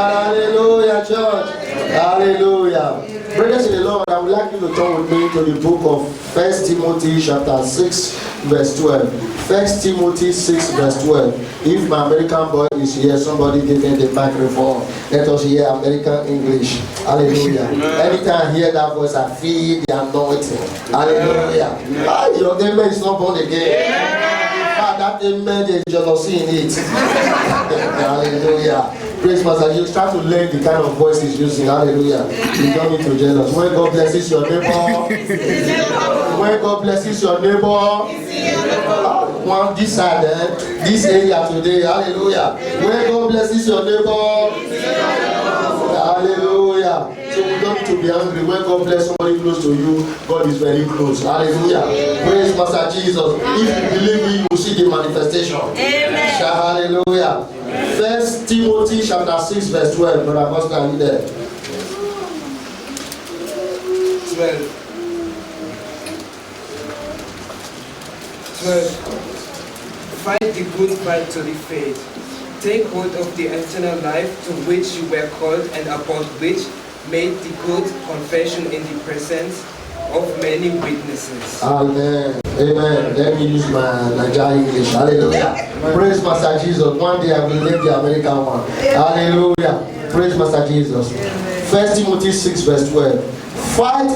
Hallelujah, church. Hallelujah. Brothers in the Lord, I would like you to turn with me to the book of 1 Timothy chapter 6 verse 12. 1 Timothy 6 verse 12. If my American boy is here, somebody give me the microphone. Let us hear American English. Hallelujah. Anytime I hear that voice, I feel the anointing. Hallelujah. Your amen is not born again. That amen is jealousy in it. Hallelujah. Praise Master. You start to learn the kind of voice he's using. Hallelujah. You don't need to jealous. When God blesses your neighbor, when God blesses your neighbor, one this side, this area today. Hallelujah. When God blesses your neighbor, hallelujah. So we don't need to be angry. When God bless somebody close to you, God is very close. Hallelujah. Praise Master Jesus. If you believe me, you will see the manifestation. Amen. Hallelujah. 1 Timothy chapter 6 verse 12. Brother Pastor, are you there? 12. Fight the good fight to the faith. Take hold of the eternal life to which you were called and upon which made the good confession in the presence of many witnesses. Amen. Amen. Let me use my Nigerian English. Hallelujah. Praise Master Jesus. One day I will learn the American one. Hallelujah. Praise Master Jesus. 1 Timothy 6 verse 12. Fight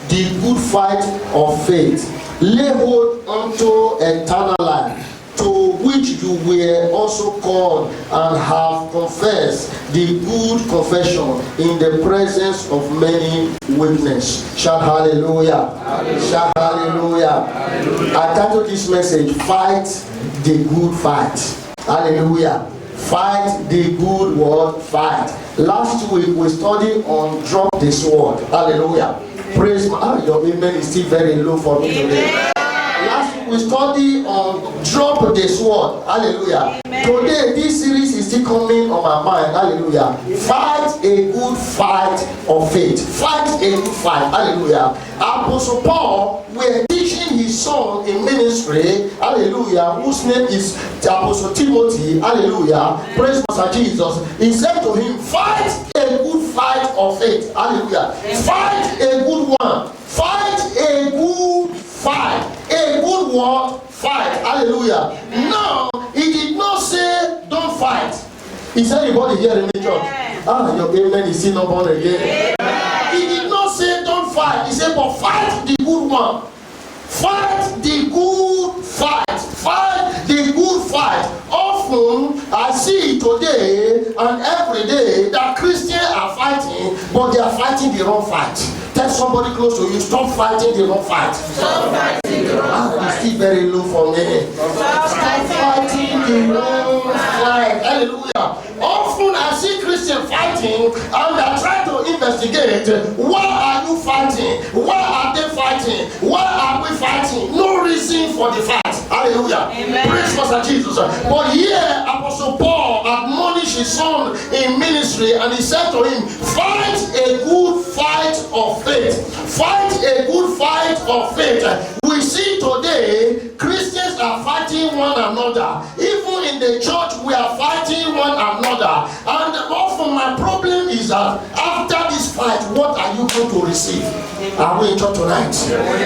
the good fight of faith. Lay hold unto eternal life, to which you were also called and have confessed the good confession in the presence of many witnesses. Shout hallelujah. Hallelujah. Shout hallelujah. Hallelujah. I titled this message, Fight the Good Fight. Hallelujah. Fight the good word fight. Last week we studied on drop the sword. Hallelujah. Praise God. Your amen is still very low for me today. Last week we studied on drop the sword. Hallelujah. Amen. Today this series is still coming on my mind. Hallelujah. Fight a good fight of faith. Fight a good fight. Hallelujah. Apostle Paul were teaching his son in ministry. Hallelujah. Whose name is Apostle Timothy. Hallelujah. Praise Master Jesus. He said to him, fight a good fight of faith. Hallelujah. Fight a good one. Fight a good fight. A good word fight. Hallelujah. No, he did not say don't fight. Is anybody here in the church? Your amen is still not born again. He did not say don't fight. He said but fight the good one. Fight the good fight. Fight the good fight. Often I see today and every day that Christians are fighting, but they are fighting the wrong fight. Tell somebody close to you, stop fighting the wrong fight. Stop fighting the wrong fight. It's still very low for me. Stop fighting the wrong fight. Hallelujah. Often I see Christians fighting and they are trying to investigate, why are you fighting? Why are they fighting? Why are we fighting? No reason for the fight. Hallelujah. Amen. Praise Master Jesus. But here Apostle Paul admonished his son in ministry and he said to him, fight a good fight of faith. Fight a good fight of faith. We see today Christians are fighting one another. Even in the church we are fighting one another. And often my problem is that after this fight, what are you going to receive? Are we in church tonight?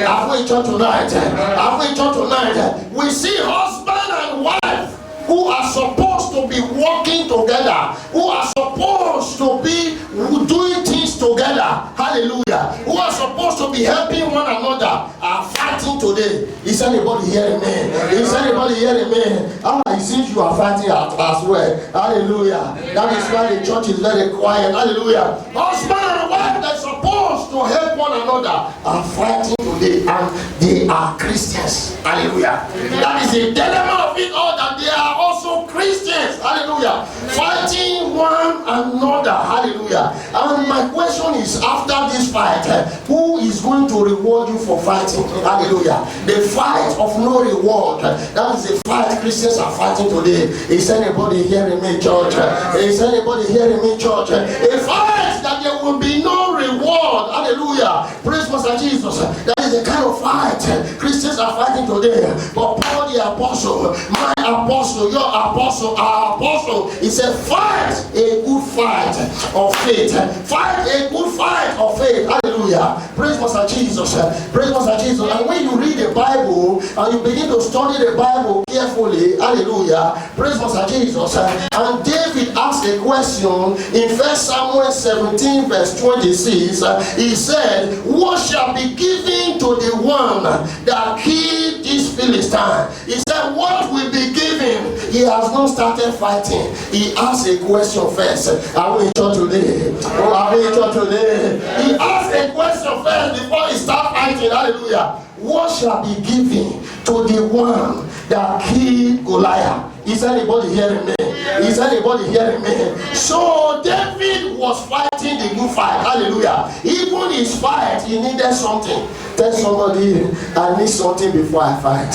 Are we in church tonight? Are we in church tonight? We see husband and wife who are supposed to be working together, who are supposed to be doing things together, hallelujah, who are supposed to be helping one another, are fighting today. Is anybody hearing me? Is anybody hearing me? It seems you are fighting as well. Hallelujah. That is why the church is very quiet. Hallelujah. Husband and wife that are supposed to help one another are fighting today, and they are Christians. Hallelujah. That is the dilemma of it all, that they are also Christians. Hallelujah. Fighting one another. Hallelujah. And my question is, after this fight, who is going to reward you for fighting? Hallelujah. The fight of no reward. That is the fight Christians are fighting today. Is anybody hearing me, church? Is anybody hearing me, church? A fight that there will be no reward. Hallelujah. Praise Master Jesus. That is the kind of fight Christians are fighting today. But Paul the apostle, my apostle, your apostle, our apostle, he said, fight a good fight fight of faith. Fight a good fight of faith. Hallelujah. Praise Master Jesus. Praise Master Jesus. And when you read the Bible and you begin to study the Bible carefully, hallelujah, praise Master Jesus. And David asked a question in 1 Samuel 17 verse 26. He said, what shall be given to the one that killed this Philistine? He said, what will be given? He has not started fighting. He asked a question first. Are we in church today? Oh, are we in church today? He asked a question first before he started fighting. Hallelujah. What shall be given to the one that killed Goliath? Is anybody hearing me? Is anybody hearing me? So David was fighting the good fight. Hallelujah. Even his fight, he needed something. Tell somebody, I need something before I fight.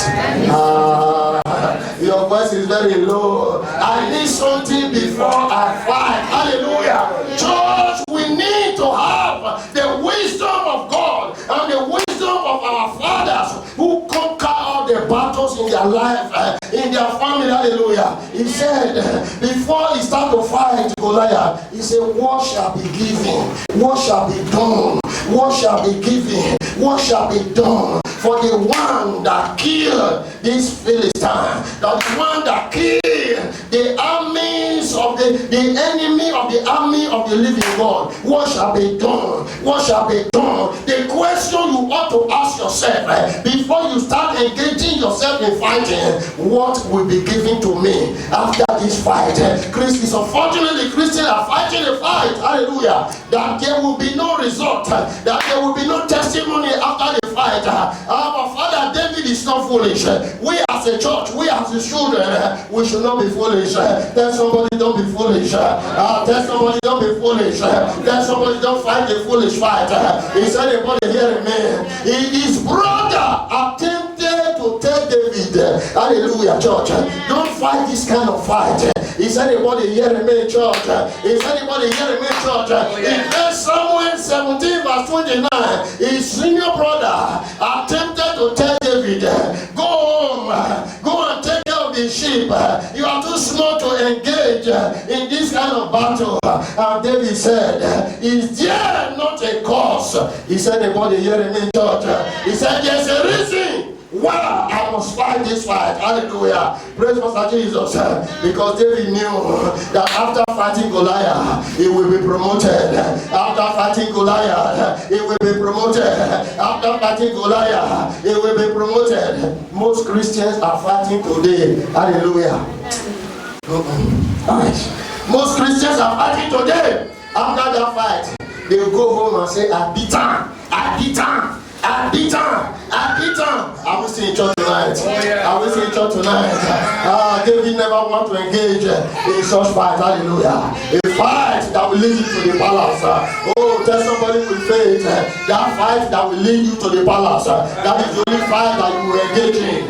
Your voice is very low. I need something before I fight. Hallelujah. Church, we need to have the wisdom of God and the wisdom of our fathers who conquer all the battles in their life, in their family. Hallelujah. He said, before he started to fight Goliath, he said, what shall be given? What shall be done? What shall be given? What shall be done for the one that killed this Philistine? The one that killed the armies of the enemy of the army of the living God. What shall be done? What shall be done? The question you ought to ask yourself before you start engaging yourself in fighting, what will be given to me after this fight? Christians, unfortunately, Christians are fighting a fight, hallelujah, that there will be no result, that there will be no testimony after the fight. Our father David is not foolish. We as a church, we as his children, we should not be foolish. Tell somebody, don't be foolish. Tell somebody, don't be foolish. Tell somebody, don't fight a foolish fight. Is anybody hearing me? His brother attempted to tell David, hallelujah, church, don't fight this kind of fight. Is anybody hearing me, church? Is anybody hearing me, church? In 1 Samuel 17 verse 29, his senior brother attempted to tell David, go home, go and take care of the sheep. You are too small to engage in this kind of battle. And David said, is there not a cause? Is anybody hearing me, church? He said, there's a reason why I must fight this fight. Hallelujah. Praise Master Jesus. Because David knew that after fighting Goliath, he will be promoted. After fighting Goliath, he will be promoted. After fighting Goliath, he will be promoted. Most Christians are fighting today. Hallelujah. Most Christians are fighting today. After that fight, they will go home and say, I beat him. I beat him. I beat him. I beat him. I will see in church tonight. I will see in church tonight. David never want to engage in such fight. Hallelujah. A fight that will lead you to the palace. Oh, tell somebody with faith. That fight that will lead you to the palace. That is the only fight that you will engage in.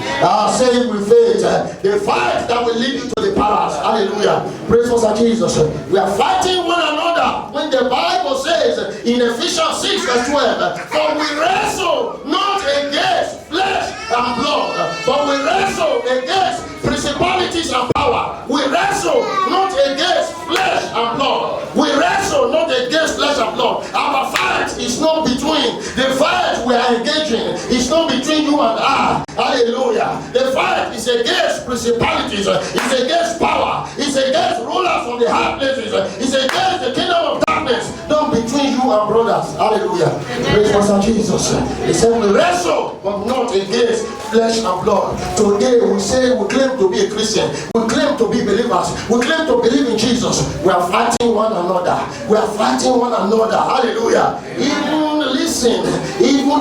Say it with faith. The fight that will lead you to the palace. Hallelujah. Praise Master Jesus. We are fighting one another. When the Bible says in Ephesians 6 verse 12, for we wrestle not against flesh and blood, but we wrestle against principalities and power. We wrestle not against flesh and blood. We wrestle not against flesh and blood. Our fight is not between the fight we are engaging. It's not between you and I. Hallelujah. The fight is against principalities. It's against power. It's against rulers from the high places. It's against the kingdom of darkness. Not between you and brothers. Hallelujah. Praise Master Jesus. He said we wrestle, but not against flesh and blood. Today we say we claim to be a Christian. We claim to be believers. We claim to believe in Jesus. We are fighting one another. We are fighting one another. Hallelujah. Even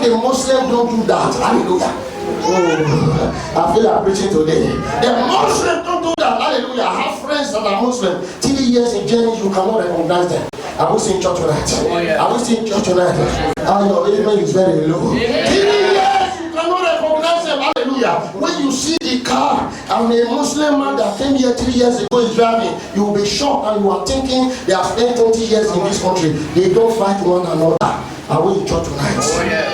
the Muslims don't do that. Hallelujah. Oh, I feel like preaching today. The Muslims don't do that. Hallelujah. I have friends that are Muslim. 3 years in journey, you cannot recognize them. I will see in church tonight. I will see in church tonight. Your amen is very low. 3 years, you cannot recognize them. Hallelujah. When you see the car and a Muslim man that came here 3 years ago is driving, you will be shocked and you are thinking they have spent 20 years in this country. They don't fight one another. Are we in church tonight?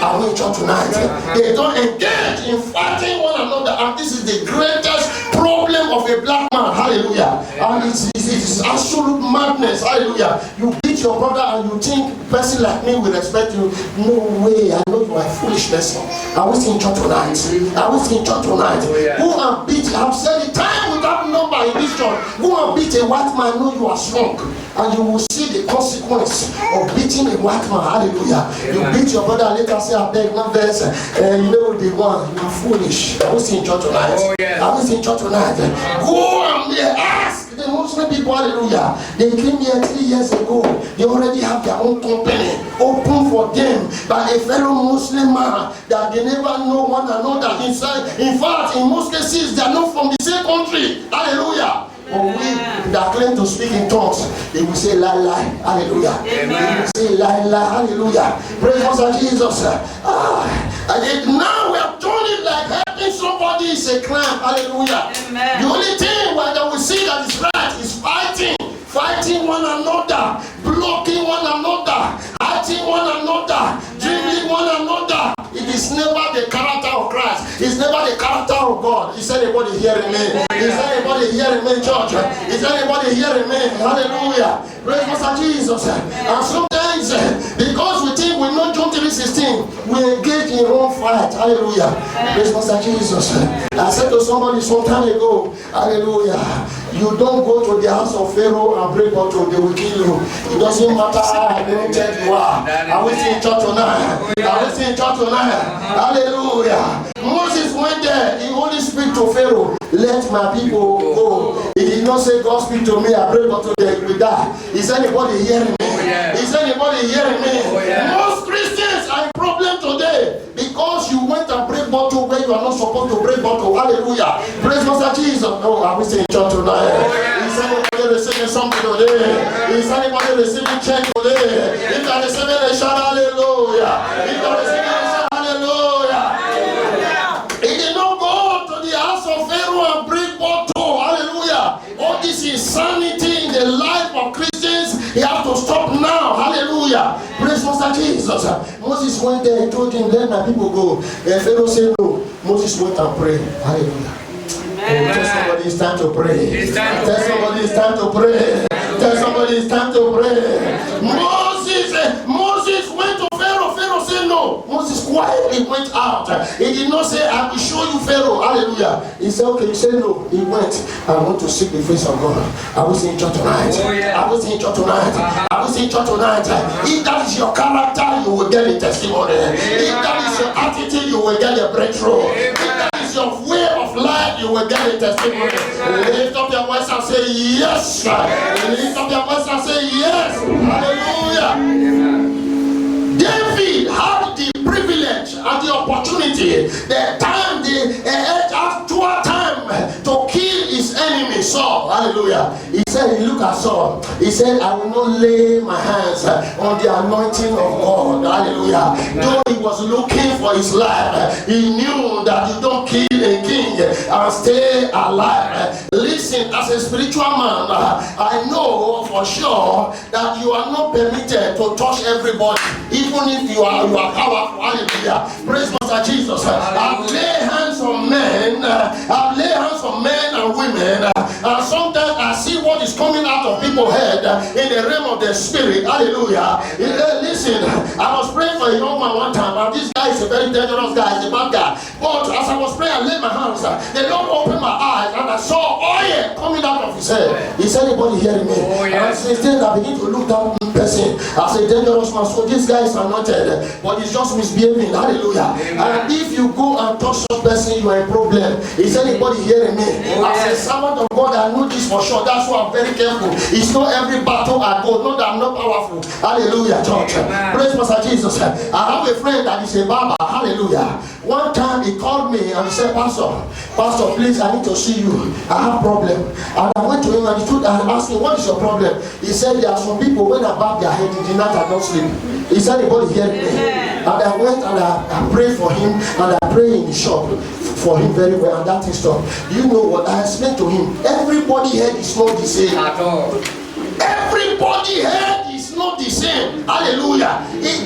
Are we in church tonight? They don't engage in fighting one another, and this is the greatest problem of a black man. Hallelujah. And it's is absolute madness. Hallelujah. You beat your brother and you think person like me will respect you. No way. I know you are a foolish person. I was in church tonight. Go and beat. I've said it time without number in this church. Go and beat a white man. Know you are strong, and you will see the consequence of beating a white man. Hallelujah. You beat your brother and later say, I beg no verse. You know the one. You are foolish. I was in church tonight. Go and ask the Muslim people. Hallelujah. They came here 3 years ago. They already have their own company open for them by a fellow Muslim man that they never know one another inside. In fact, in most cases, they are not from the same country. Hallelujah. But we that claim to speak in tongues, they will say lie, hallelujah. Amen. They will say lie, hallelujah. Praise God, Jesus. Now we have done it like helping somebody is a crime, hallelujah. Amen. The only thing that we see that is right is fighting one another, blocking one another, hurting one another, dreaming one another. It is never the character of Christ. It's never the character of God. Is anybody hearing me? Is anybody hearing me, church? Is anybody hearing me? Hallelujah. Praise Master Jesus. And sometimes, because we think we know John 3:16, we engage in wrong fight. Hallelujah. Praise Master Jesus. I said to somebody some time ago, hallelujah, you don't go to the house of Pharaoh and break bottle, they will kill you. It doesn't matter how anointed you are. Are we seeing church tonight? Hallelujah. Moses went there, he only speak to Pharaoh, let my people go. He did not say, God speak to me, I break bottle, they will die. Is anybody hearing me? Is anybody hearing me? Most Christians are in problem today because you went and break bottle where you are not supposed to break bottle. Hallelujah. Praise Master Jesus. Oh, are we saying church tonight? Is anybody receiving something today? Is anybody receiving change today? If you are receiving a shout, hallelujah. If you are receiving a shout, hallelujah. He did not go to the house of Pharaoh and break bottle. Hallelujah. All this insanity in the life of Christians, he has to stop now. Hallelujah. Praise Master Jesus. Moses went there and told him, let my people go. And Pharaoh said no. Moses went and prayed. Hallelujah. Tell somebody it's time to pray. Tell somebody it's time to pray. Tell somebody it's time to pray. Moses went to Pharaoh. Pharaoh said no. Moses quietly went out. He did not say, I will show you Pharaoh. Hallelujah. He said, okay. He said no. He went. I want to seek the face of God. I was in church tonight. I was in church tonight. If that is your character, you will get a testimony. If that is your attitude, you will get a breakthrough. If that is your way of life, you will get a testimony. Lift up your voice and say yes. Lift up your voice and say yes. Hallelujah. David had the privilege and the opportunity, the time, the actual time to kill his enemy Saul. Hallelujah. He said, look at Saul. He said, I will not lay my hands on the anointing of God. Hallelujah. Though he was looking for his life, he knew that you don't kill a king and stay alive. Listen, as a spiritual man, I know for sure that you are not permitted to touch everybody, even if you are powerful. Hallelujah. Praise Master Jesus. I've laid hands on men. I've laid hands on men and women. And sometimes I see what is coming out of people's head in the realm of the spirit. Hallelujah. Listen, I was praying for a young man one time, and this guy is a very dangerous guy. He's a bad guy. But as I was praying, I laid my hands. The Lord opened my eyes, and I saw oil coming out of his head. Is anybody hearing me? And since then, I begin to look that person as a dangerous man. So this guy is anointed, but he's just misbehaving. Hallelujah. And if you go and touch such person, you are a problem. Is anybody hearing me? As a servant of God, I know this for sure. That's why I'm very careful. It's not every battle I go. Not that I'm not powerful. Hallelujah, church. Praise Master Jesus. I have a friend that is a barber. Hallelujah. One time he called me and he said, Pastor, please, I need to see you. I have a problem. And I went to him and he stood and asked me, what is your problem? He said, there are some people, when I bob their head in the night, I don't sleep. Is anybody hearing me? And I went and I prayed for him, and I prayed in the shop for him very well, and that is stopped. You know what I explained to him? Everybody head is not the same at all. Everybody head is not the same. Hallelujah.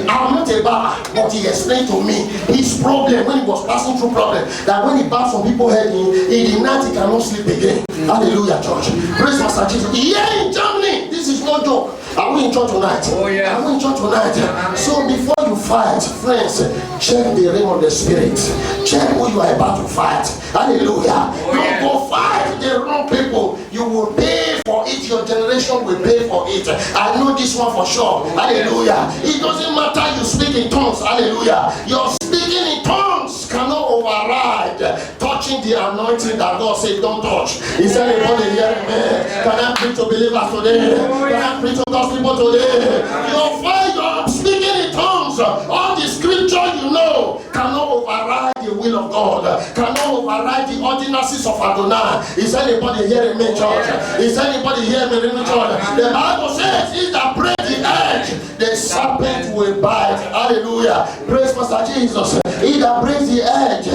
I'm not a barber, but he explained to me his problem when he was passing through problem, that when he bounced from people's head in the night, he cannot sleep again. Hallelujah, church. Praise Master Jesus. Here in Germany, this is no joke. Are we in church tonight? Oh, yeah. Are we in church tonight? So before you fight, friends, check the realm of the spirit. Check who you are about to fight. Hallelujah. Don't go fight the wrong people. You will pay for it. Your generation will pay for it. I know this one for sure. Hallelujah. It doesn't matter you speak in tongues. Hallelujah. Your speaking in tongues cannot override touching the anointing that God said don't touch. Is anybody hearing me? Can I preach to believers today? Can I preach to God's people today? Your fire, speaking in tongues, all the scripture you know cannot override the will of God, cannot override the ordinances of Adonai. Is anybody hearing me, church? Is anybody hearing me, church? The Bible says, "He that breaks the edge, the serpent will bite." Hallelujah. Praise Master Jesus. He that breaks the edge,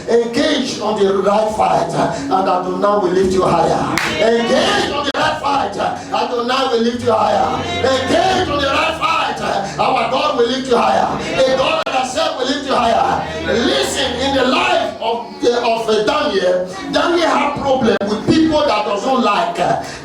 engage on the right fight, and Adonai will lift you higher. Engage on the right fight, Adonai will lift you higher. Engage on the right fight, our God will lift you higher. A God that said will lift you higher. Listen, in the life of Daniel, Daniel had problem with people that doesn't like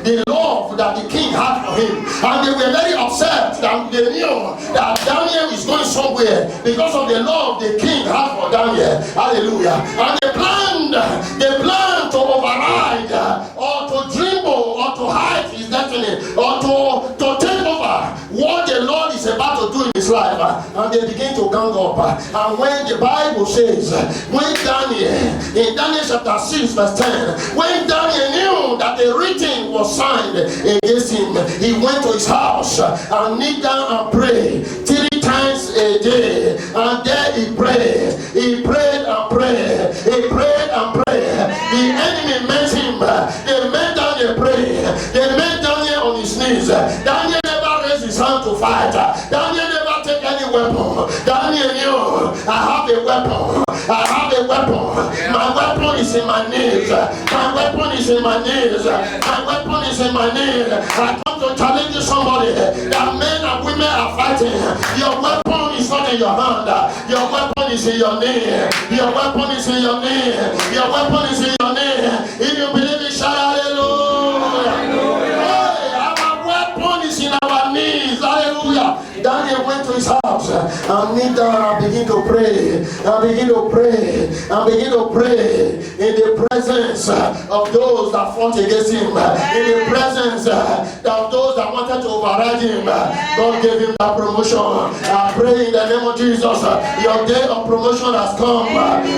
the love that the king had for him, and they were very upset that they knew that Daniel is going somewhere because of the love the king had for Daniel. Hallelujah. And they planned to override or to dribble or to hide his destiny or to take over what the Lord is about to do in his life. And they begin to gang up. And when the Bible says, when Daniel, in Daniel chapter 6 verse 10, when Daniel knew that the written was signed against him, he went to his house and knelt down and prayed 3 times a day. And there he prayed. He prayed and prayed. He prayed and prayed. The enemy met him. They met Daniel praying. They met Daniel on his knees. Daniel never raised his hand to fight. Daniel never take any weapon. Daniel knew, I have a weapon. I have a weapon. My weapon is in my knees. My weapon is in my knees. My weapon is in my knees. I come to challenge somebody that men and women are fighting. Your weapon is not in your hand. Your weapon is in your knee. Your weapon is in your knee. Your weapon is in your knee. If you believe it, shout hallelujah. Hey, our weapon is in our knees. Hallelujah. Daniel went to his house and knelt down and began to pray. And begin to pray. And begin to pray in the presence of those that fought against him. In the presence of those that wanted to override him. God gave him that promotion. I pray in the name of Jesus. Your day of promotion has come.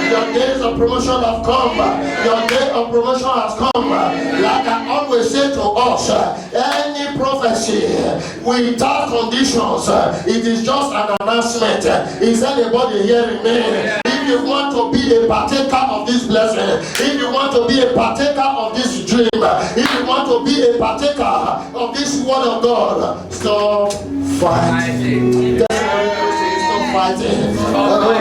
Your days of promotion have come. Your day of promotion has come. Like I always say to us, any prophecy without conditions, it is just an announcement. Is anybody hearing me? If you want to be a partaker of this blessing, if you want to be a partaker of this dream, if you want to be a partaker of this word of God, stop fighting. Stop fighting.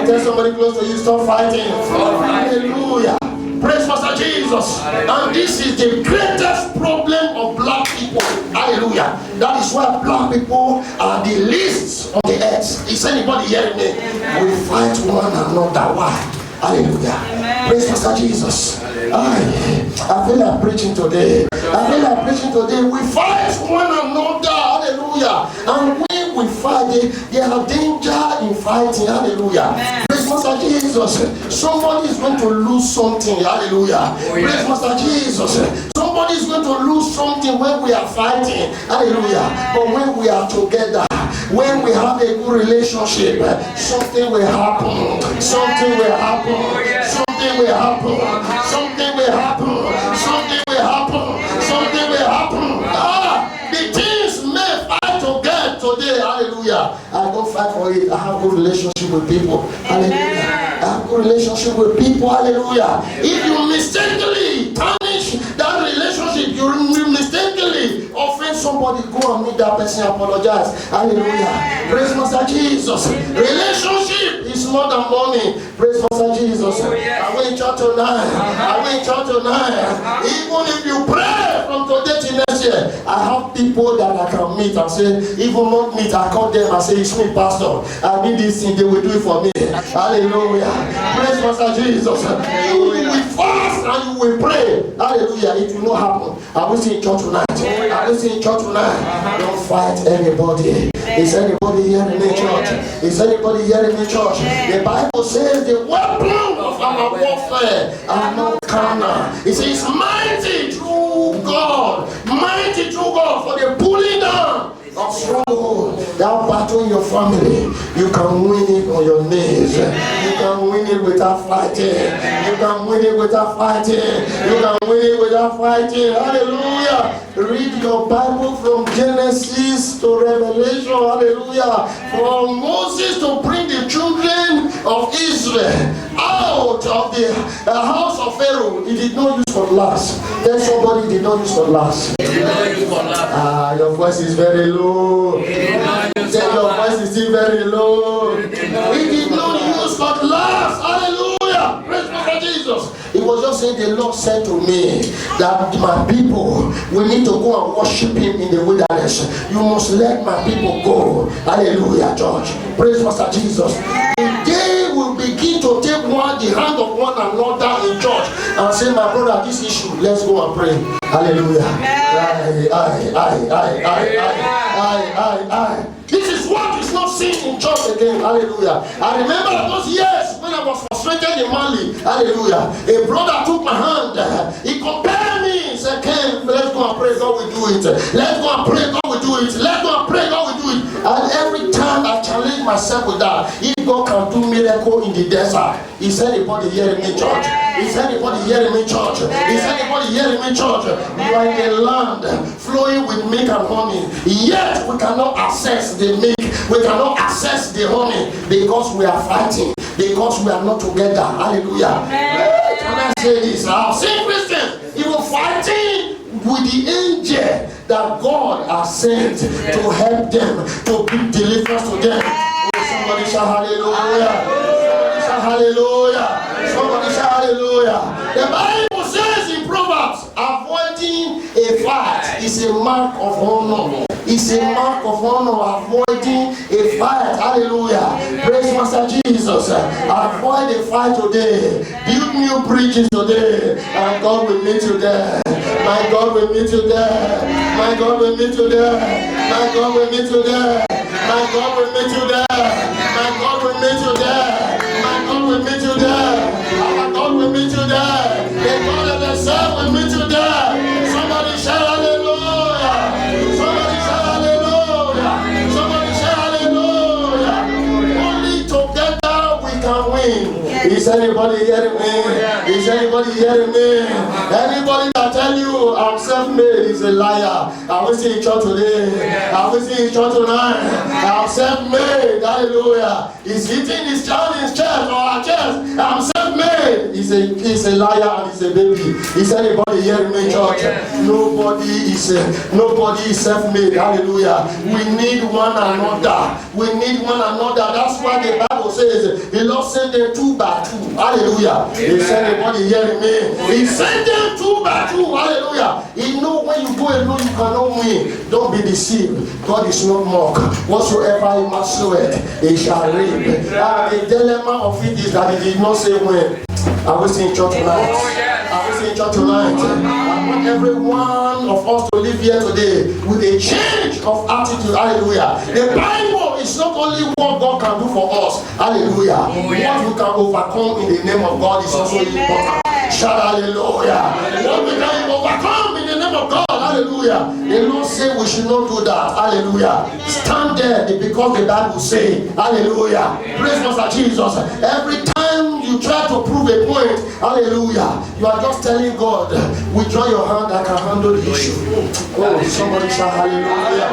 Tell somebody close to you, stop fighting. Hallelujah. Praise Master Jesus. And this is the greatest problem of black people. Hallelujah. That is why black people are the least on the earth. Is anybody hearing me? We fight one another. Why? Hallelujah. Praise Master Jesus. I feel like preaching today. We fight one another. Hallelujah. And when we fight, there are danger in fighting. Hallelujah. Praise Master Jesus. Somebody is going to lose something. Hallelujah. Praise Master Jesus. Somebody is going to lose something when we are fighting. Hallelujah. But when we are together, when we have a good relationship, something will happen. Something will happen. Something will happen. Something will happen. Something will happen. Something will happen. The things may fight to get today. Hallelujah. I don't fight for it. I have good relationship with people. Hallelujah. I have good relationship with people. Hallelujah. If you mistakenly tarnish that relationship, you mistakenly offend somebody, go and meet that person, apologize. Hallelujah. Praise Master Jesus. Relationship is more than money. Praise Master Jesus. I went church tonight. Even if you pray from today to next year, I have people that I can meet and say, even not meet, I call them and say, it's me, Pastor. I need this thing, they will do it for me. Hallelujah. Praise Master Jesus. We fast fast and you will pray, hallelujah, it will not happen. Are we seeing church tonight? Are we seeing church tonight? Don't fight anybody. Is anybody here in the church? Is anybody here in the church? The Bible says the weapon of our warfare are not carnal. It says mighty through God. Mighty through God for the pulling down of stronghold. That battle in your family, you can win it on your knees. You can win it without fighting. You can win it without fighting. You can win it without fighting. Hallelujah. Read your Bible from Genesis to Revelation. Hallelujah. For Moses to bring the children of Israel out of the house of Pharaoh, he did not use cutlass. Then somebody did not use cutlass. Your voice is very low. Then your voice is still very low. He did not use cutlass. Hallelujah. Praise God for Jesus. It was just saying the Lord said to me that my people, we need to go and worship him in the wilderness. You must let my people go. Hallelujah, church. Praise Master Jesus. They will begin to take the hand of one another in church and say, my brother, this issue, let's go and pray. Hallelujah. This is what is not seen in church again. Hallelujah. I remember those years when I was frustrated in Mali. Hallelujah. A brother took my hand. He compared me. He said, Ken, let's go and pray, God will do it. Let's go and pray, God will do it. Let's go and pray, God will do it. And every time I challenge myself with that, if God can do miracle in the desert, is anybody hearing me, church? Is anybody hearing me, church? Is anybody hearing me, church? You are in a land flowing with milk and honey, yet we cannot access the milk, we cannot access the honey because we are fighting, because we are not together. Hallelujah. Can I say this? I've seen Christians even fighting with the angel that God has sent to help them, to bring deliverance to them. Oh, somebody shout hallelujah. Somebody shout hallelujah. Somebody shout hallelujah. The Bible says in Proverbs, avoiding a fight is a mark of honor. It's a mark of honor, avoiding a fight. Hallelujah. Praise Master Jesus. Avoid a fight today. Build new bridges today. And God will meet you there. My God will meet you there. My God will meet you there. My God will meet you there. My God will meet you there. My God will meet you there. My God will meet you there. Our God will meet you there. The God of the Son will meet you there. Somebody shout hallelujah. Somebody shout hallelujah. Somebody shout hallelujah. Only together we can win. Is anybody hearing me? Is anybody hearing me? Anybody that tell you I'm self-made is a liar. I will see in church today. I will see in church tonight. I'm self-made. Hallelujah. He's hitting his child in his chest or her chest. I'm self-made. He's a liar and he's a baby. Is anybody hearing me, church? Nobody is self-made. Hallelujah. We need one another. We need one another. That's why the Bible says the Lord sent them 2 by 2. Hallelujah. Is anybody hearing me? He sent them 2 by 2. Hallelujah. He know when you go alone you cannot win. Don't be deceived. God is not mocked. Whatsoever he must soweth, he shall reap. The dilemma of it is that he did not say when. Are we seeing church tonight? Are we seeing church tonight? I want every one of us to live here today with a change of attitude. Hallelujah. The Bible is not only what God can do for us. Hallelujah. What we can overcome in the name of God is also important. Shout hallelujah. What we can overcome in the name of God. Hallelujah. The Lord said we should not do that. Hallelujah. Stand there because the Bible say. Hallelujah. Praise Master Jesus. Every time you try to prove a point, hallelujah, you are just telling God, withdraw your hand, I can handle the issue. Oh, somebody shout hallelujah.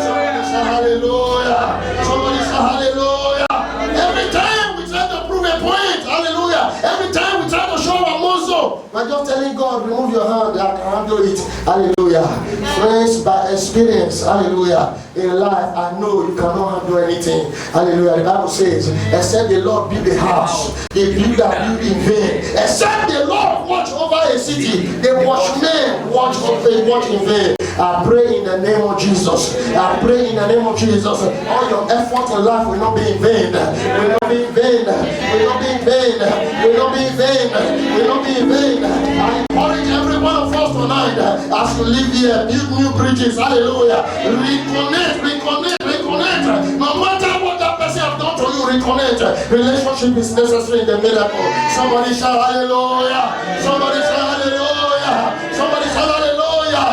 Somebody shout hallelujah. Somebody shout hallelujah. Every time we try to prove a point, hallelujah. Every time we try to show our muscle, we're just telling God, remove your hand, I can handle it. Hallelujah. Friends, by experience, hallelujah, in life, I know you cannot handle anything. Hallelujah. The Bible says, except the Lord build a house, the builder build in vain. Except the Lord watch over a city, the watchmen watch in vain. I pray in the name of Jesus. I pray in the name of Jesus. All your effort in life will not be in vain. Will not be in vain. Will not be in vain. Will not be in vain. Will not be in vain. I encourage every one of us tonight as you live here, build new bridges. Hallelujah. Reconnect. No matter what that person has done to you, reconnect. Relationship is necessary in the miracle. Somebody shout hallelujah. Somebody shout hallelujah. Somebody shout hallelujah.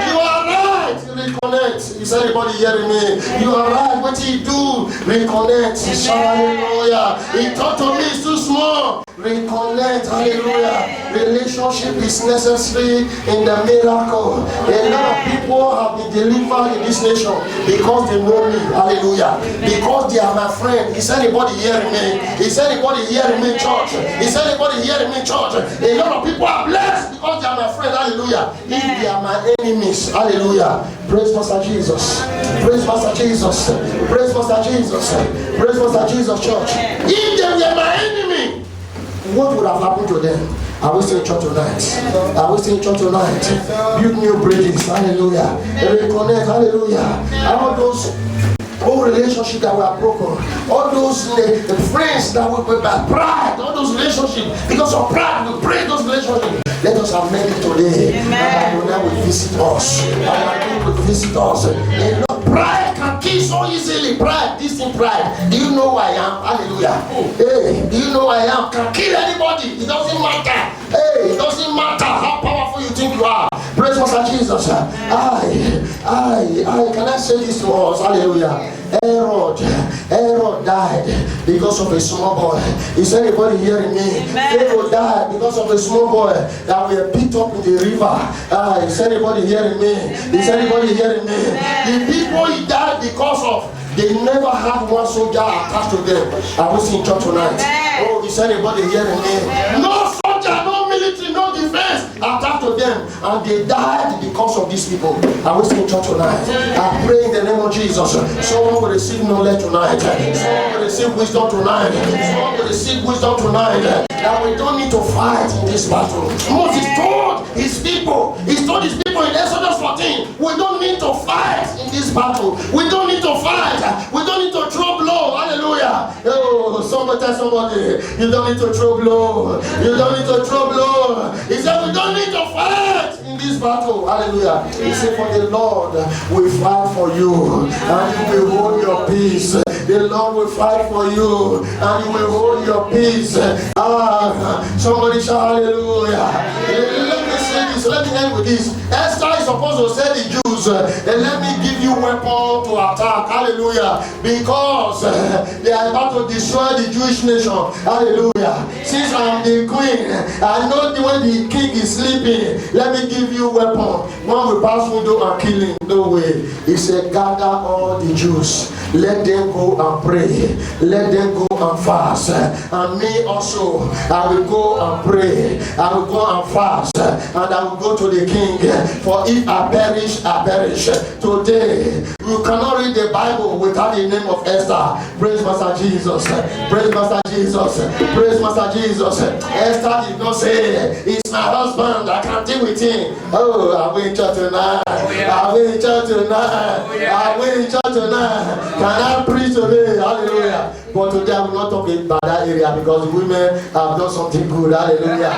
You are right. Reconnect. Is anybody hearing me? You are right. What do you do? Reconnect. Shout hallelujah. He talked to me, it's too small. Reconnect. Hallelujah. Relationship is necessary in the miracle. A lot of people have been delivered in this nation because they know me. Hallelujah. Because they are my friend. Is anybody hearing me? Is anybody hearing me, church? Is anybody hearing me, church? A lot of people are blessed because they are my friend. Hallelujah. If they are my enemies, hallelujah. Praise Master Jesus. Praise Master Jesus. Praise Master Jesus. Praise Master Jesus, church. If they were my enemy, what would have happened to them? Are we still in church tonight? Are we still in church tonight? Build new bridges, hallelujah. Reconnect, hallelujah. All those old relationships that were broken, all those the friends that were by pride, all those relationships, because of pride, we break those relationships. Let us amend it today. And Adonai will visit us. And Adonai will visit us. And pride can kill so easily. Pride, distinct pride. Do you know who I am? Hallelujah. Hey, do you know who I am? Can kill anybody. It doesn't matter. Hey, it doesn't matter how powerful you think you are. Praise Master Jesus. Can I say this to us? Hallelujah. Herod died because of a small boy. Is anybody hearing me? Pharaoh died because of a small boy that were picked up in the river. Is anybody hearing me? Is anybody hearing me? The people he died because of, they never had one soldier attached to them. I was in church tonight. Oh, is anybody hearing me? No soldier, no military, no defense attached to them, and they died because of these people. I was in church tonight. I pray in the name of Jesus. Someone will receive knowledge tonight. Someone will receive wisdom tonight. Someone will receive wisdom tonight. That we don't need to fight in this battle. Moses told his people in Exodus 14, we don't need to fight in this battle. We don't need to fight. We don't need to throw blow. Hallelujah. Oh, somebody tell somebody, you don't need to throw blow. You don't need to throw blow. He said we don't need to fight in this battle. Hallelujah. He said, for the Lord will fight for you, and you will hold your peace. The Lord will fight for you, and you will hold your peace. Somebody shout hallelujah. Let me say this. Let me end with this. Esther is supposed to say the Jews, let me give you weapon to attack. Hallelujah. Because they are about to destroy the Jewish nation. Hallelujah. Since I am the queen, I know when the king is sleeping, let me give you weapon. One will pass window and kill him. No way. He said, gather all the Jews. Let them go and pray. Let them go and fast. And me also, I will go and pray. I will go and fast. And I will go to the king. For if I perish, I perish. Today, you cannot read the Bible without the name of Esther. Praise Master Jesus. Praise Master Jesus. Praise Master Jesus. Esther did not say, it's my husband, I can't deal with him. Oh, I will in church tonight. I will in church tonight. I will in church tonight. Can I preach today? Hallelujah. But today I will not talk about that area because the women have done something good. Hallelujah.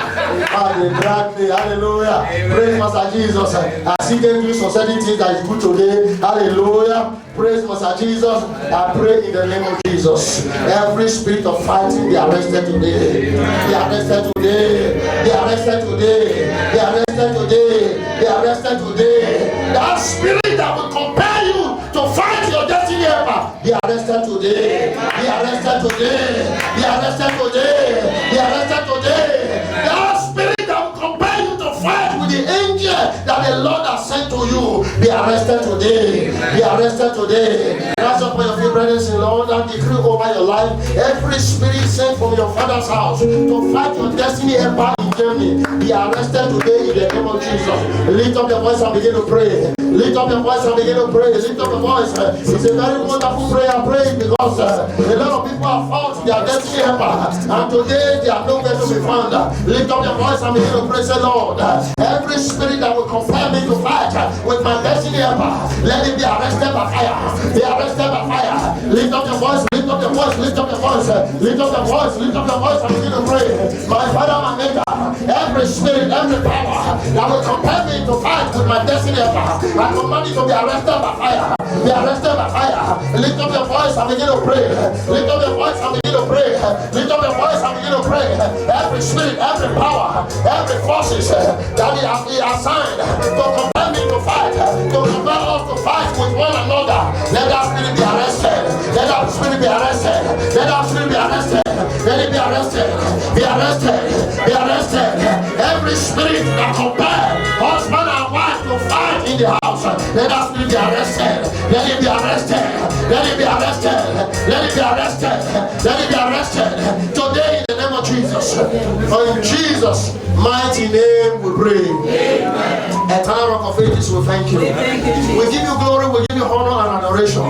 They drag me. Hallelujah. Praise Master Jesus. I see them doing society things that is good today. Hallelujah. Praise Master Jesus. I pray in the name of Jesus. Every spirit of fighting be arrested today. Be arrested today. Be arrested today. Be arrested today. Be arrested today. That spirit that will compel you to fight your destiny ever. Be arrested today. Be arrested today. Be arrested today. Be arrested today. That spirit that will compel you to fight with the angel that the Lord has sent to you. Be arrested today. Be arrested today. Rise up for your feet, brothers in Lord, and decree over your life. Every spirit sent from your father's house to fight your destiny ever in Germany. Be arrested today in the name of Jesus. Lift up your voice and begin to pray. Lift up your voice and begin to pray. Lift up your voice. It's a very wonderful prayer. Pray because a lot of people have found their destiny helper, and today they are nowhere to be found. Lift up your voice and begin to praise the Lord. Every spirit that will compel me to fight with my destiny helper, let it be arrested by fire. Be arrested by fire. Lift up your voice. Lift up your voice. Lift up your voice. Lift up your voice. Lift up your voice and begin to pray. My Father, my Maker, every spirit, every power that will compel me to fight with my destiny helper, I command you to be arrested by fire. Be arrested by fire. Lift up your voice and begin to pray. Lift up your voice and begin to pray. Lift up your voice and begin to pray. Every spirit, every power, every forces that he assigned to compel me to fight, to compel us to fight with one another, let that spirit be arrested. Let that spirit be arrested. Let that spirit be arrested. Let it be arrested. Be arrested. Be arrested. Every spirit that compels husband and wife to fight in the house, let that spirit be arrested. Let it be arrested. Let it be arrested. Let it be arrested. Let it be arrested. Today in the name of Jesus. For in Jesus' mighty name we pray. Amen. Eternal Rock of Ages, we thank you. We give you glory, we give you honor and adoration.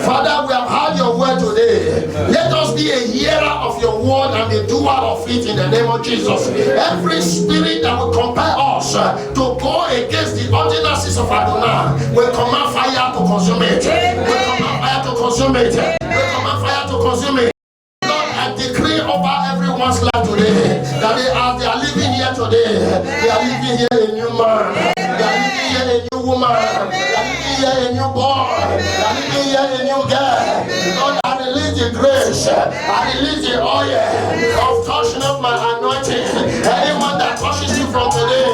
Father, we have heard your word today. Let us be a hearer of your word and a doer of it in the name of Jesus. Every spirit that will compel us to go against the ordinances of Adonai, we command fire to consume it. We command fire to consume it. We command fire to consume it. Lord, I decree over everyone's life today that they are living here today. They are living here a new man. They are living here a new woman. They are living here a new boy. They are living here a new girl. Lord, I release the grace. I release the oil of touching of my anointing. Anyone that touches you from today,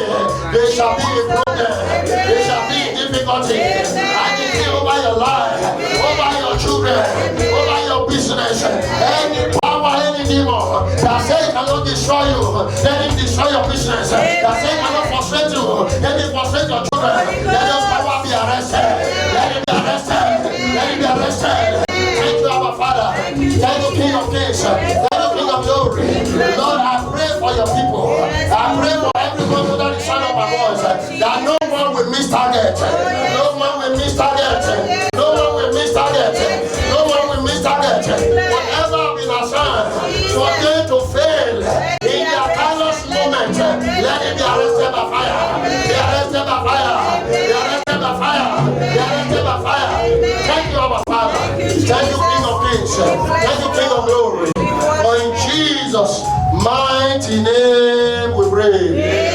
they shall be a problem. They shall be in difficulty. I decree over your life, over your children, over your business. Any power, any demon that say it cannot destroy you, let it destroy your business. That say it cannot frustrate you, let it frustrate your children. Let those power be arrested. Let it be arrested. Let it be arrested. Thank you, our Father. Thank you, King of Kings. Thank you, King of Glory. Lord, I pray for your people. I pray for everyone under the sound of my voice that no one will miss target. No one will miss target. No one will miss target. No one will miss target. Whatever has been assigned for them to fail in their careless moment, let it be arrested by fire. Be arrested by fire. Be arrested by fire. Be arrested by fire. Thank you, our Father. Thank you, King of Kings. Thank you, King of Glory. For in Jesus' mighty name we pray.